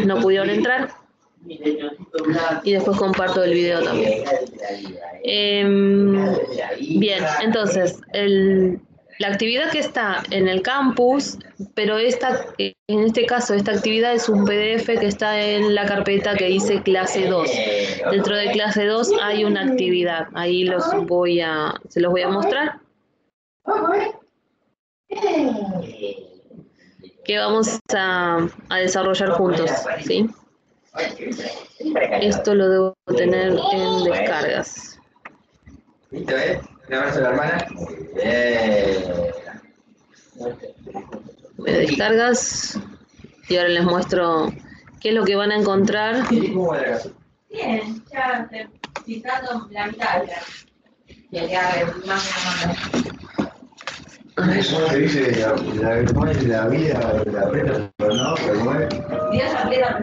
no pudieron entrar. Y después comparto el video también. Bien, entonces, la actividad que está en el campus, pero en este caso, esta actividad es un PDF que está en la carpeta que dice clase 2. Dentro de clase 2 hay una actividad, ahí se los voy a mostrar. Que vamos a desarrollar juntos, ¿sí? Esto lo debo tener en descargas. ¿Listo, Un abrazo a la hermana. Descargas. Y ahora les muestro qué es lo que van a encontrar. Bien, ya citando la mitad ya. Eso se dice la vida, la aprieta, pero no, pero mueve. Dios aprieta.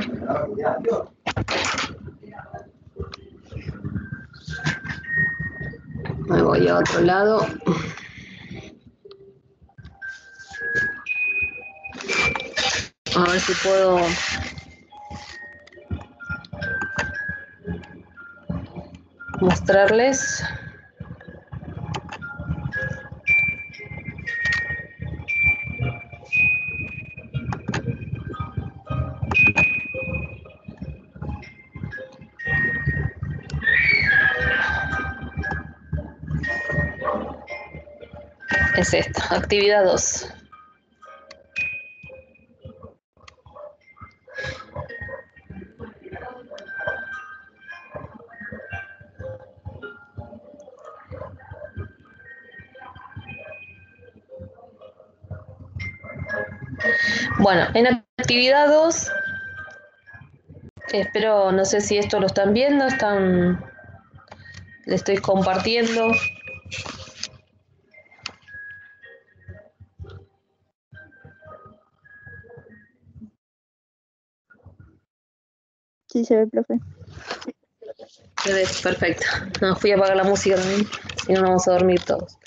Me voy a otro lado. A ver si puedo mostrarles. Es esta, actividad 2. Bueno, en actividad 2, espero, no sé si esto lo están viendo, le estoy compartiendo. Sí, se ve, profe. Se ve, perfecto. No, fui a apagar la música también, si no nos vamos a dormir todos.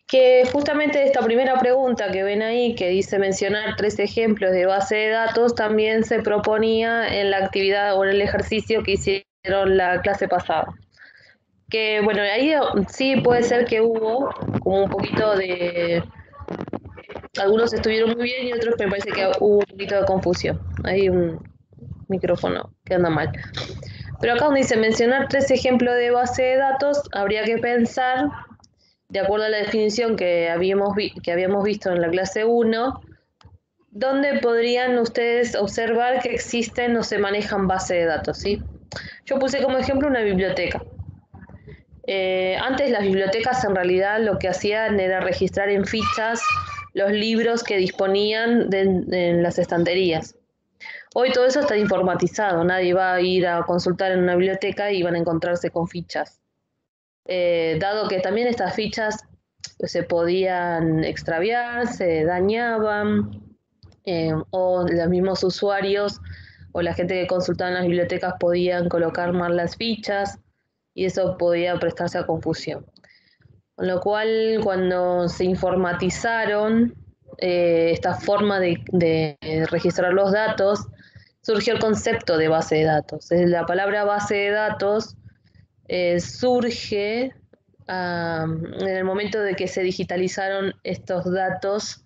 Que justamente esta primera pregunta que ven ahí, que dice mencionar 3 ejemplos de base de datos, también se proponía en la actividad o en el ejercicio que hicieron la clase pasada. Que bueno, ahí sí puede ser que hubo como un poquito de... Algunos estuvieron muy bien y otros me parece que hubo un poquito de confusión. Hay un micrófono que anda mal. Pero acá donde dice mencionar 3 ejemplos de base de datos, habría que pensar, de acuerdo a la definición que habíamos visto en la clase 1, ¿dónde podrían ustedes observar que existen o se manejan bases de datos? ¿Sí? Yo puse como ejemplo una biblioteca. Antes las bibliotecas en realidad lo que hacían era registrar en fichas los libros que disponían en las estanterías. Hoy todo eso está informatizado, nadie va a ir a consultar en una biblioteca y van a encontrarse con fichas. Dado que también estas fichas se podían extraviar, se dañaban, o los mismos usuarios o la gente que consultaba en las bibliotecas podían colocar mal las fichas y eso podía prestarse a confusión. Con lo cual, cuando se informatizaron esta forma de registrar los datos, surgió el concepto de base de datos. La palabra base de datos surge en el momento de que se digitalizaron estos datos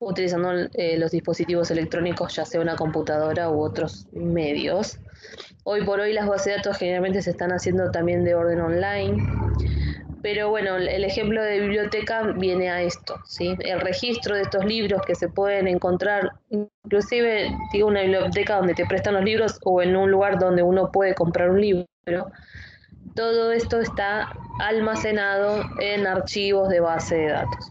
utilizando los dispositivos electrónicos, ya sea una computadora u otros medios. Hoy por hoy las bases de datos generalmente se están haciendo también de orden online, pero bueno, el ejemplo de biblioteca viene a esto, ¿sí? El registro de estos libros que se pueden encontrar, inclusive digo una biblioteca donde te prestan los libros o en un lugar donde uno puede comprar un libro, todo esto está almacenado en archivos de base de datos.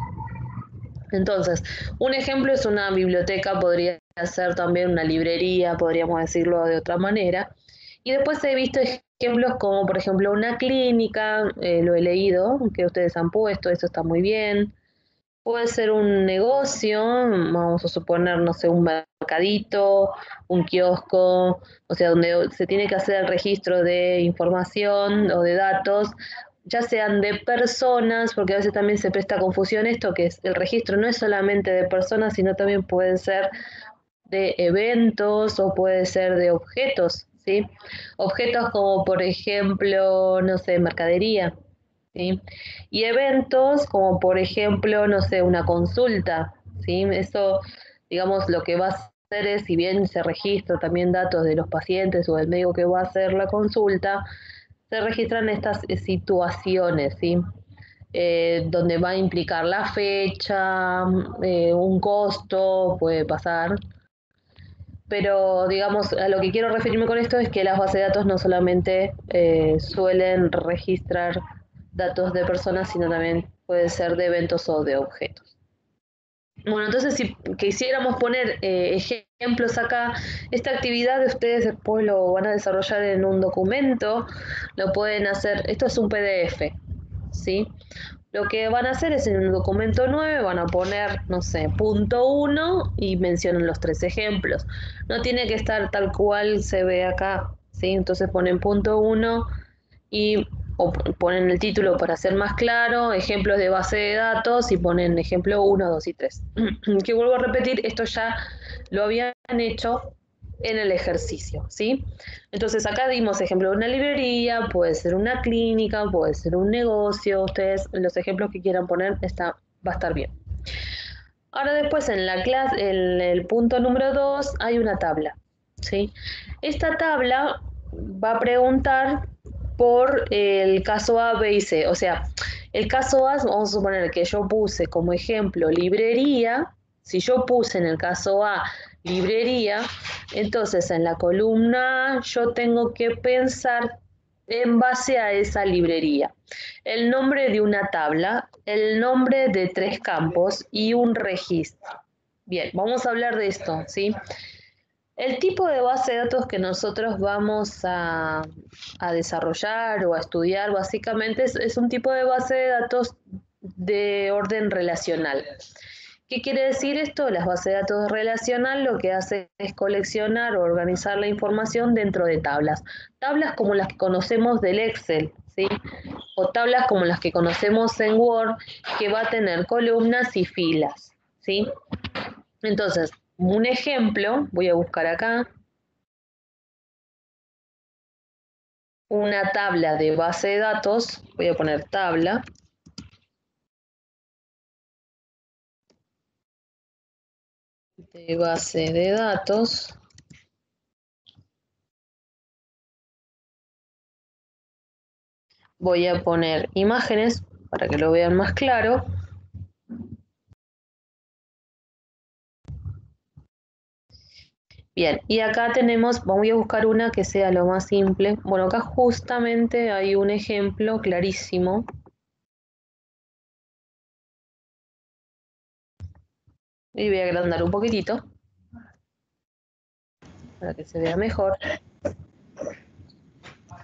Entonces, un ejemplo es una biblioteca, podría ser también una librería, podríamos decirlo de otra manera. Y después he visto ejemplos como, por ejemplo, una clínica, lo he leído, que ustedes han puesto, eso está muy bien. Puede ser un negocio, vamos a suponer, no sé, un mercadito, un kiosco, o sea, donde se tiene que hacer el registro de información o de datos, ya sean de personas, porque a veces también se presta confusión esto, que es el registro no es solamente de personas, sino también pueden ser de eventos o puede ser de objetos, ¿sí? Objetos como por ejemplo, no sé, mercadería, ¿sí? Y eventos como por ejemplo, no sé, una consulta, ¿sí? Eso, digamos, lo que va a hacer es, si bien se registra también datos de los pacientes o del médico que va a hacer la consulta, se registran estas situaciones, ¿sí? Donde va a implicar la fecha, un costo, puede pasar. Pero, digamos, a lo que quiero referirme con esto es que las bases de datos no solamente suelen registrar datos de personas, sino también puede ser de eventos o de objetos. Bueno, entonces si quisiéramos poner ejemplos acá, esta actividad de ustedes después lo van a desarrollar en un documento, lo pueden hacer, esto es un PDF, ¿sí? Lo que van a hacer es en un documento 9 van a poner, no sé, punto 1 y mencionan los 3 ejemplos. No tiene que estar tal cual se ve acá, ¿sí? Entonces ponen punto 1 y o ponen el título para ser más claro, ejemplos de base de datos y ponen ejemplo 1, 2 y 3. Que vuelvo a repetir, esto ya lo habían hecho en el ejercicio, ¿sí? Entonces acá dimos ejemplo de una librería, puede ser una clínica, puede ser un negocio, ustedes los ejemplos que quieran poner va a estar bien. Ahora después en la clase, en el punto número 2 hay una tabla, ¿sí? Esta tabla va a preguntar por el caso A, B y C. O sea, el caso A, vamos a suponer que yo puse como ejemplo librería. Si yo puse en el caso A librería, entonces en la columna A yo tengo que pensar en base a esa librería. El nombre de una tabla, el nombre de 3 campos y un registro. Bien, vamos a hablar de esto, ¿sí? El tipo de base de datos que nosotros vamos a desarrollar o a estudiar básicamente es un tipo de base de datos de orden relacional. ¿Qué quiere decir esto? Las bases de datos relacional lo que hace es coleccionar o organizar la información dentro de tablas. Tablas como las que conocemos del Excel, ¿sí? O tablas como las que conocemos en Word, que va a tener columnas y filas, ¿sí? Entonces, un ejemplo, voy a buscar acá, una tabla de base de datos, voy a poner tabla, de base de datos, voy a poner imágenes para que lo vean más claro. Bien, y acá tenemos, voy a buscar una que sea lo más simple. Bueno, acá justamente hay un ejemplo clarísimo. Y voy a agrandar un poquitito para que se vea mejor.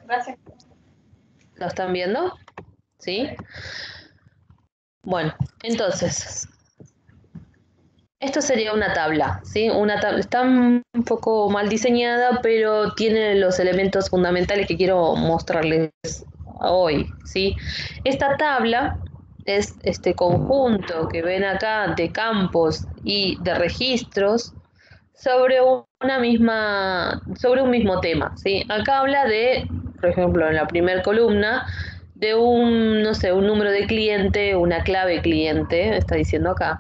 Gracias. ¿Lo están viendo? ¿Sí? Bueno, entonces, esto sería una tabla, ¿sí? Una tabla está un poco mal diseñada, pero tiene los elementos fundamentales que quiero mostrarles hoy, ¿sí? Esta tabla es este conjunto que ven acá de campos y de registros sobre sobre un mismo tema, ¿sí? Acá habla de, por ejemplo, en la primera columna, de un, no sé, un número de cliente, una clave cliente, está diciendo acá.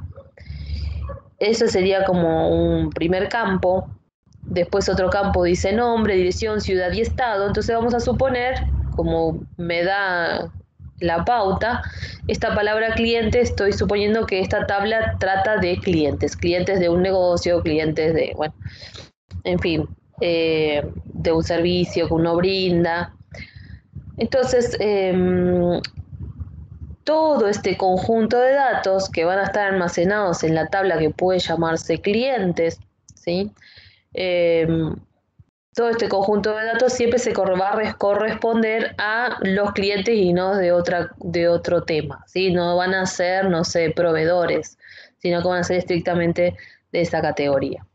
Eso sería como un primer campo. Después otro campo dice nombre, dirección, ciudad y estado. Entonces vamos a suponer, como me da la pauta, esta palabra cliente, estoy suponiendo que esta tabla trata de clientes, clientes de un negocio, clientes de, bueno, en fin, de un servicio que uno brinda. Entonces, todo este conjunto de datos que van a estar almacenados en la tabla que puede llamarse clientes, ¿sí? Eh, todo este conjunto de datos siempre va a corresponder a los clientes y no de otro tema, ¿sí? No van a ser, no sé, proveedores, sino que van a ser estrictamente de esa categoría.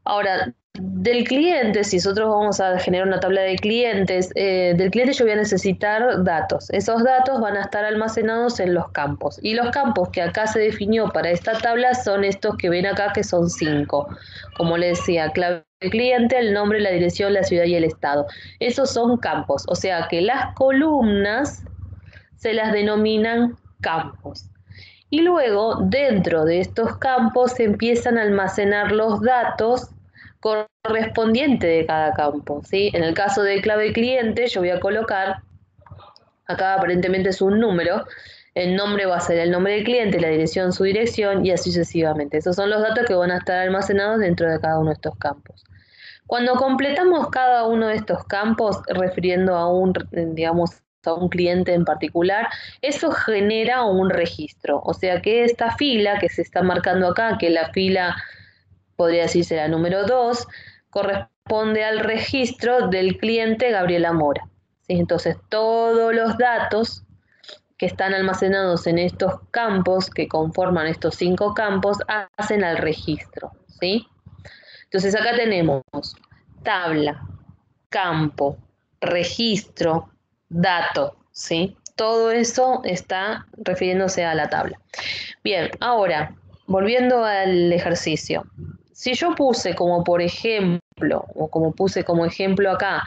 Ahora, Del cliente, si nosotros vamos a generar una tabla de clientes, del cliente yo voy a necesitar datos. Esos datos van a estar almacenados en los campos. Y los campos que acá se definió para esta tabla son estos que ven acá, que son 5. Como les decía, clave del cliente, el nombre, la dirección, la ciudad y el estado. Esos son campos. O sea que las columnas se las denominan campos. Y luego, dentro de estos campos, se empiezan a almacenar los datos correspondientes de cada campo, ¿sí? En el caso de clave cliente, yo voy a colocar, acá aparentemente es un número, el nombre va a ser el nombre del cliente, la dirección, su dirección, y así sucesivamente. Esos son los datos que van a estar almacenados dentro de cada uno de estos campos. Cuando completamos cada uno de estos campos, refiriendo a un, digamos, a un cliente en particular, eso genera un registro. O sea que esta fila que se está marcando acá, que la fila podría decirse la número 2, corresponde al registro del cliente Gabriela Mora. ¿Sí? Entonces todos los datos que están almacenados en estos campos, que conforman estos 5 campos, hacen al registro. ¿Sí? Entonces acá tenemos tabla, campo, registro, dato, ¿sí? Todo eso está refiriéndose a la tabla. Bien, ahora, volviendo al ejercicio. Si yo puse como por ejemplo, o como puse como ejemplo acá,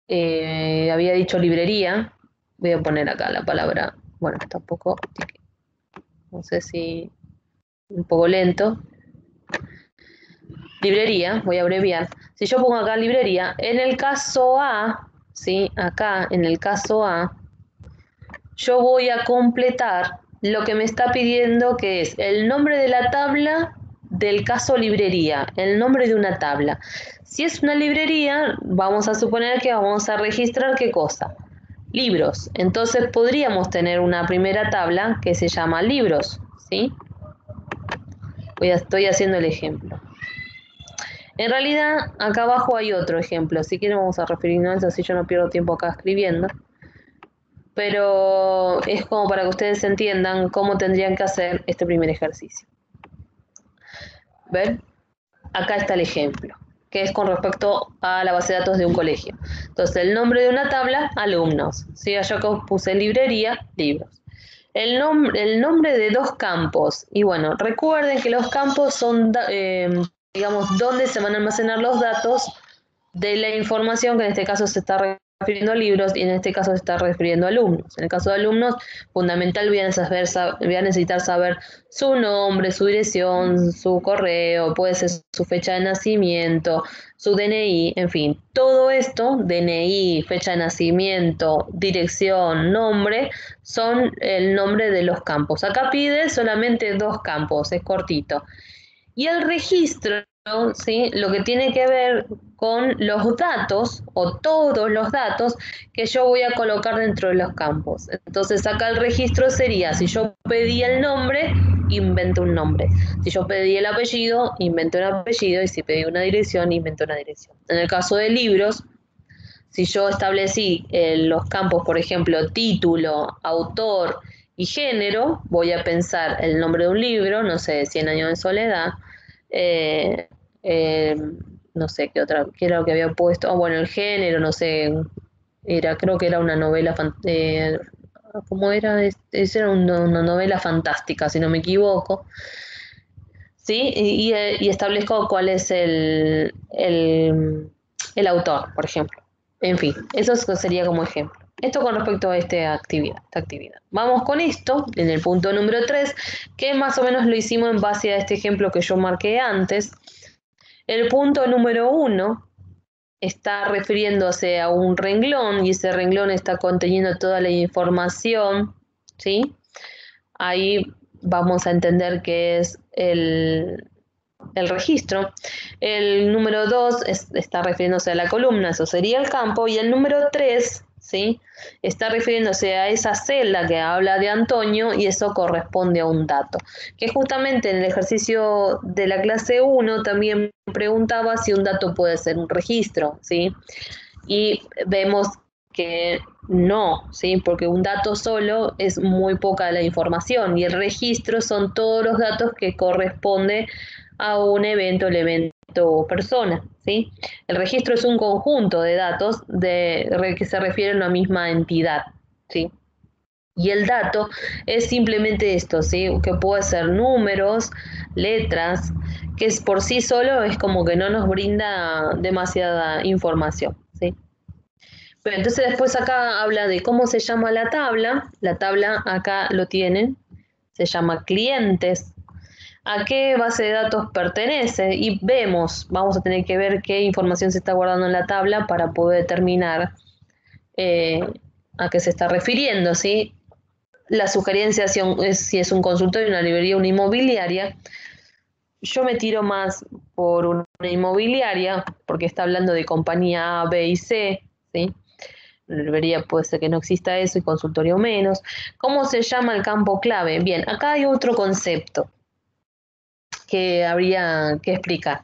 había dicho librería, voy a poner acá la palabra, bueno, tampoco, no sé si un poco lento. Librería, voy a abreviar. Si yo pongo acá librería, en el caso A, ¿sí? Acá en el caso A, yo voy a completar lo que me está pidiendo, que es el nombre de la tabla del caso librería, el nombre de una tabla. Si es una librería, vamos a suponer que vamos a registrar ¿qué cosa? Libros. Entonces podríamos tener una primera tabla que se llama libros, ¿sí? Estoy haciendo el ejemplo. En realidad, acá abajo hay otro ejemplo. Si quieren vamos a referirnos a eso, así yo no pierdo tiempo acá escribiendo. Pero es como para que ustedes entiendan cómo tendrían que hacer este primer ejercicio. ¿Ven? Acá está el ejemplo, que es con respecto a la base de datos de un colegio. Entonces, el nombre de una tabla, alumnos. ¿Sí? Yo acá puse librería, libros. El nombre de 2 campos. Y bueno, recuerden que los campos son, digamos, donde se van a almacenar los datos de la información, que en este caso se está refiriendo a libros y en este caso se está refiriendo a alumnos. En el caso de alumnos, fundamental voy a necesitar saber su nombre, su dirección, su correo, puede ser su fecha de nacimiento, su DNI, en fin, todo esto, DNI, fecha de nacimiento, dirección, nombre, son el nombre de los campos. Acá pide solamente 2 campos, es cortito. Y el registro, ¿sí? Lo que tiene que ver con los datos o todos los datos que yo voy a colocar dentro de los campos. Entonces acá el registro sería, si yo pedí el nombre, invento un nombre. Si yo pedí el apellido, invento un apellido. Y si pedí una dirección, invento una dirección. En el caso de libros, si yo establecí los campos, por ejemplo, título, autor y género, voy a pensar el nombre de un libro, no sé, 100 años de soledad, no sé qué era lo que había puesto, bueno, el género, no sé, creo que era una novela, ¿cómo era? Era una novela fantástica, si no me equivoco, ¿sí? Y establezco cuál es el autor, por ejemplo. En fin, eso sería como ejemplo. Esto con respecto a esta actividad. Vamos con esto, en el punto número 3, que más o menos lo hicimos en base a este ejemplo que yo marqué antes. El punto número 1 está refiriéndose a un renglón y ese renglón está conteniendo toda la información, ¿sí? Ahí vamos a entender que es el registro. El número 2 está refiriéndose a la columna, eso sería el campo, y el número 3, ¿sí? Está refiriéndose a esa celda que habla de Antonio y eso corresponde a un dato. Que justamente en el ejercicio de la clase 1 también preguntaba si un dato puede ser un registro, ¿sí? Y vemos que no, ¿sí? Porque un dato solo es muy poca la información y el registro son todos los datos que corresponde a un evento, elemento o persona, ¿sí? El registro es un conjunto de datos que se refieren a una misma entidad, ¿sí? Y el dato es simplemente esto, ¿sí? Que puede ser números, letras, que es por sí solo es como que no nos brinda demasiada información, ¿sí? Pero entonces después acá habla de cómo se llama la tabla. La tabla acá lo tienen, se llama clientes. ¿A qué base de datos pertenece? Y vamos a tener que ver qué información se está guardando en la tabla para poder determinar a qué se está refiriendo, ¿sí? La sugerencia es si es un consultorio, una librería, una inmobiliaria. Yo me tiro más por una inmobiliaria, porque está hablando de compañía A, B y C, ¿sí? La librería puede ser que no exista eso y consultorio menos. ¿Cómo se llama el campo clave? Bien, acá hay otro concepto que habría que explicar.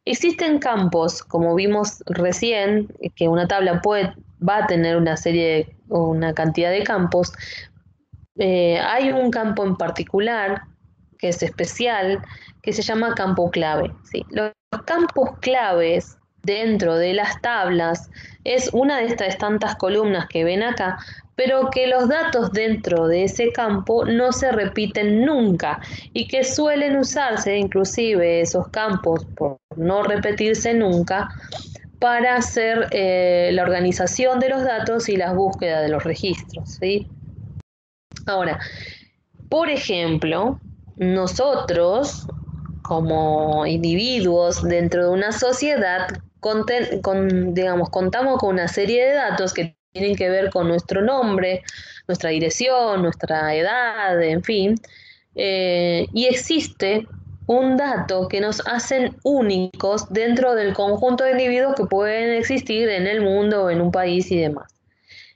Existen campos, como vimos recién, que una tabla va a tener una cantidad de campos. Hay un campo en particular que es especial, que se llama campo clave, ¿sí? Los campos claves dentro de las tablas es una de estas tantas columnas que ven acá, pero que los datos dentro de ese campo no se repiten nunca y que suelen usarse inclusive esos campos por no repetirse nunca para hacer la organización de los datos y las búsquedas de los registros, ¿sí? Ahora, por ejemplo, nosotros como individuos dentro de una sociedad digamos, contamos con una serie de datos que tienen que ver con nuestro nombre, nuestra dirección, nuestra edad, en fin, y existe un dato que nos hacen únicos dentro del conjunto de individuos que pueden existir en el mundo, en un país y demás.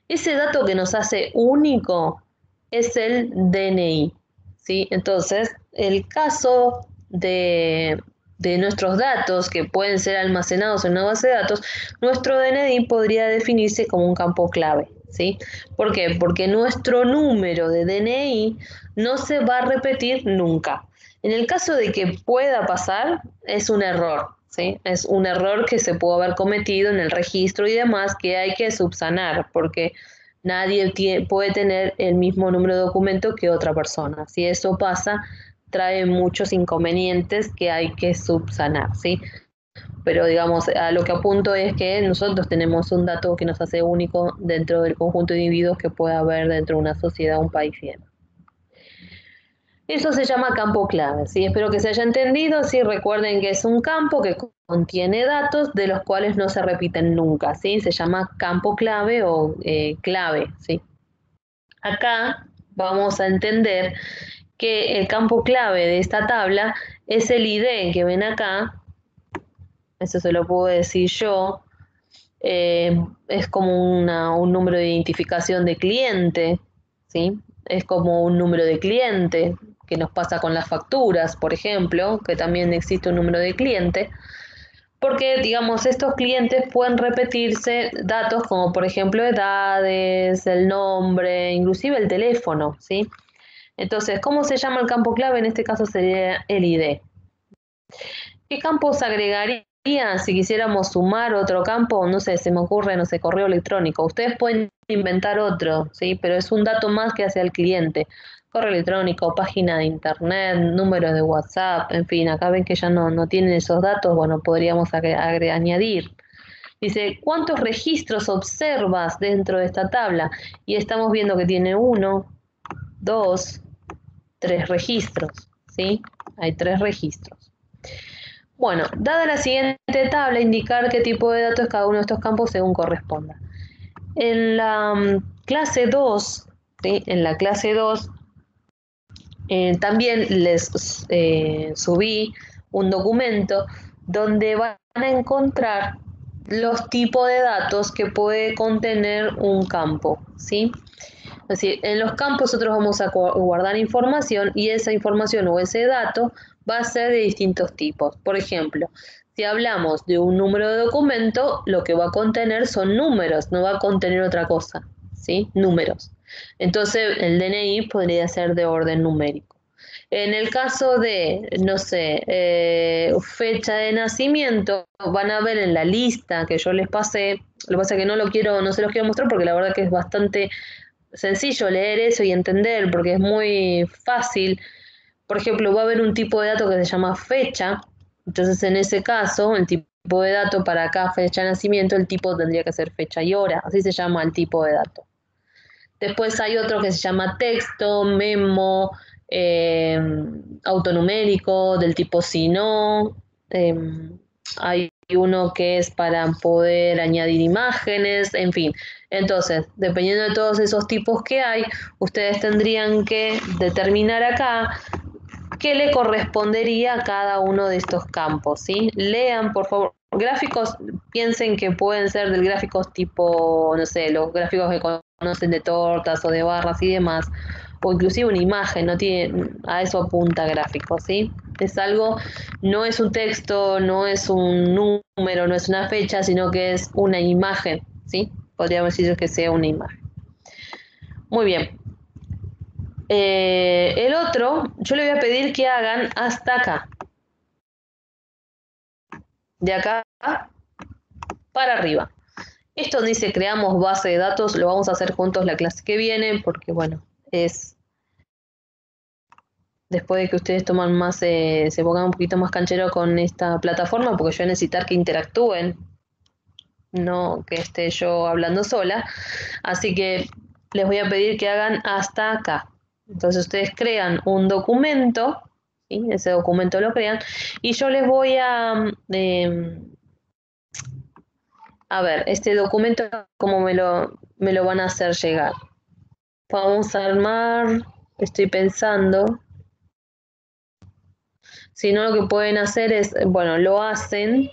Ese dato que nos hace único es el DNI, ¿sí? Entonces, el caso de nuestros datos que pueden ser almacenados en una base de datos, nuestro DNI podría definirse como un campo clave, ¿sí? ¿Por qué? Porque nuestro número de DNI no se va a repetir nunca. En el caso de que pueda pasar, es un error, ¿sí? Es un error que se pudo haber cometido en el registro y demás que hay que subsanar, porque nadie puede tener el mismo número de documento que otra persona. Si eso pasa, trae muchos inconvenientes que hay que subsanar, ¿sí? Pero digamos, a lo que apunto es que nosotros tenemos un dato que nos hace único dentro del conjunto de individuos que pueda haber dentro de una sociedad, un país y demás. Eso se llama campo clave, ¿sí? Espero que se haya entendido, ¿sí? Recuerden que es un campo que contiene datos de los cuales no se repiten nunca, ¿sí? Se llama campo clave o clave, ¿sí? Acá vamos a entender que el campo clave de esta tabla es el ID que ven acá, eso se lo puedo decir yo, es como un número de identificación de cliente, ¿sí? Es como un número de cliente que nos pasa con las facturas, por ejemplo, que también existe un número de cliente, porque, digamos, estos clientes pueden repetirse datos como, por ejemplo, edades, el nombre, inclusive el teléfono, ¿sí? Entonces, ¿cómo se llama el campo clave? En este caso sería el ID. ¿Qué campos agregaría si quisiéramos sumar otro campo? No sé, se me ocurre, no sé, correo electrónico. Ustedes pueden inventar otro, ¿sí? Pero es un dato más que hace al cliente. Correo electrónico, página de internet, número de WhatsApp, en fin, acá ven que ya no tienen esos datos, bueno, podríamos añadir. Dice, ¿cuántos registros observas dentro de esta tabla? Y estamos viendo que tiene 1, 2, 3 registros, ¿sí? Hay 3 registros. Bueno, dada la siguiente tabla, indicar qué tipo de datos cada uno de estos campos según corresponda. En la clase 2, ¿sí? En la clase 2 también les subí un documento donde van a encontrar los tipos de datos que puede contener un campo, ¿sí? Es decir, en los campos nosotros vamos a guardar información y esa información o ese dato va a ser de distintos tipos. Por ejemplo, si hablamos de un número de documento, lo que va a contener son números, no va a contener otra cosa, ¿sí? Números. Entonces, el DNI podría ser de orden numérico. En el caso de, no sé, fecha de nacimiento, van a ver en la lista que yo les pasé, lo que pasa es que no se los quiero mostrar porque la verdad que es bastante sencillo leer eso y entender, porque es muy fácil. Por ejemplo, va a haber un tipo de dato que se llama fecha, entonces en ese caso, el tipo de dato para cada fecha de nacimiento, el tipo tendría que ser fecha y hora, así se llama el tipo de dato. Después hay otro que se llama texto, memo, eh, autonumérico, del tipo si no. eh, Hay uno que es para poder añadir imágenes, en fin. Entonces, dependiendo de todos esos tipos que hay, ustedes tendrían que determinar acá qué le correspondería a cada uno de estos campos, ¿sí? Lean, por favor. Gráficos, piensen que pueden ser del gráficos tipo, no sé, los gráficos que conocen de tortas o de barras y demás, o inclusive una imagen, no tiene, a eso apunta gráficos, ¿sí? Es algo, no es un texto, no es un número, no es una fecha, sino que es una imagen, ¿sí? Podríamos decir que sea una imagen. Muy bien. El otro, yo le voy a pedir que hagan hasta acá. De acá para arriba. Esto dice creamos base de datos, lo vamos a hacer juntos la clase que viene, porque bueno, es después de que ustedes toman más, se pongan un poquito más canchero con esta plataforma, porque yo voy a necesitar que interactúen, no que esté yo hablando sola. Así que les voy a pedir que hagan hasta acá. Entonces ustedes crean un documento, ¿sí? Ese documento lo crean, y yo les voy a ver, este documento, ¿cómo me lo van a hacer llegar? Vamos a armar, estoy pensando. Si no, lo que pueden hacer es, bueno, lo hacen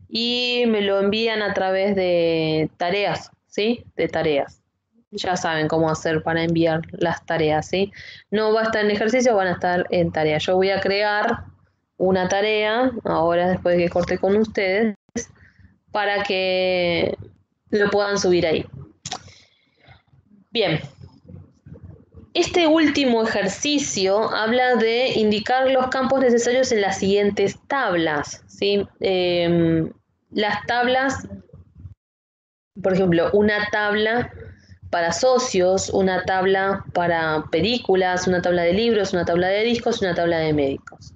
y me lo envían a través de tareas, ¿sí? De tareas. Ya saben cómo hacer para enviar las tareas, ¿sí? No va a estar en ejercicio, van a estar en tarea. Yo voy a crear una tarea, ahora después de que corte con ustedes, para que lo puedan subir ahí. Bien, este último ejercicio habla de indicar los campos necesarios en las siguientes tablas, ¿sí? Las tablas, por ejemplo, una tabla para socios, una tabla para películas, una tabla de libros, una tabla de discos, una tabla de médicos.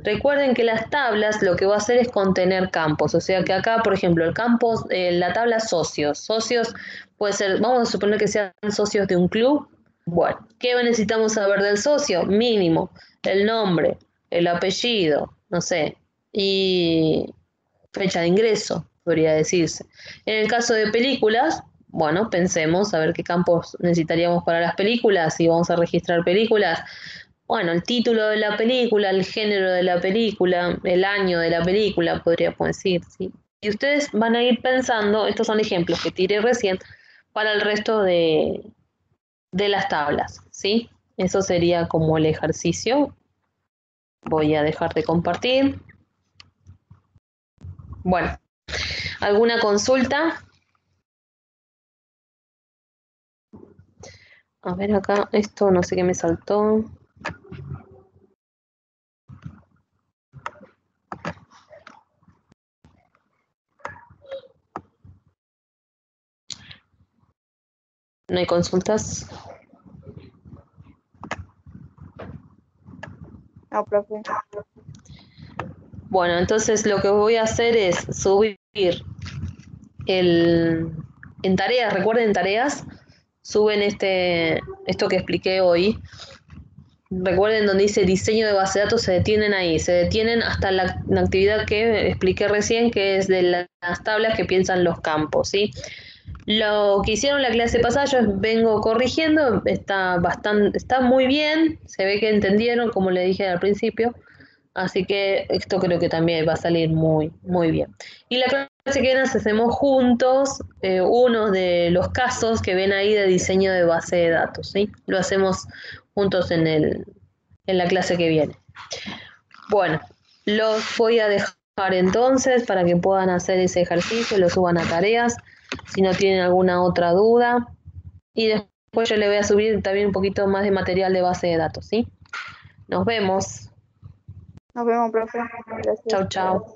Recuerden que las tablas lo que va a hacer es contener campos, o sea que acá, por ejemplo, el campo, la tabla socios puede ser, vamos a suponer que sean socios de un club. Bueno, ¿qué necesitamos saber del socio? Mínimo, el nombre, el apellido, no sé, y fecha de ingreso, podría decirse. En el caso de películas, bueno, pensemos a ver qué campos necesitaríamos para las películas, si vamos a registrar películas. Bueno, el título de la película, el género de la película, el año de la película, podríamos decir, ¿sí? Y ustedes van a ir pensando, estos son ejemplos que tiré recién, para el resto de las tablas, ¿sí? Eso sería como el ejercicio. Voy a dejar de compartir. Bueno, ¿alguna consulta? A ver acá, esto no sé qué me saltó. ¿No hay consultas? No, profe. Bueno, entonces lo que voy a hacer es subir en tareas, recuerden tareas, suben esto que expliqué hoy. Recuerden donde dice diseño de base de datos, se detienen ahí, se detienen hasta la actividad que expliqué recién, que es de las tablas que piensan los campos, ¿sí? Lo que hicieron la clase pasada, yo vengo corrigiendo, está muy bien, se ve que entendieron, como le dije al principio, así que esto creo que también va a salir muy, muy bien. Y la clase que viene hacemos juntos uno de los casos que ven ahí de diseño de base de datos, ¿sí? Lo hacemos juntos en la clase que viene. Bueno, los voy a dejar entonces para que puedan hacer ese ejercicio, lo suban a tareas, si no tienen alguna otra duda. Y después yo le voy a subir también un poquito más de material de base de datos, ¿sí? Nos vemos. Nos vemos, profe. Gracias. Chau, chau.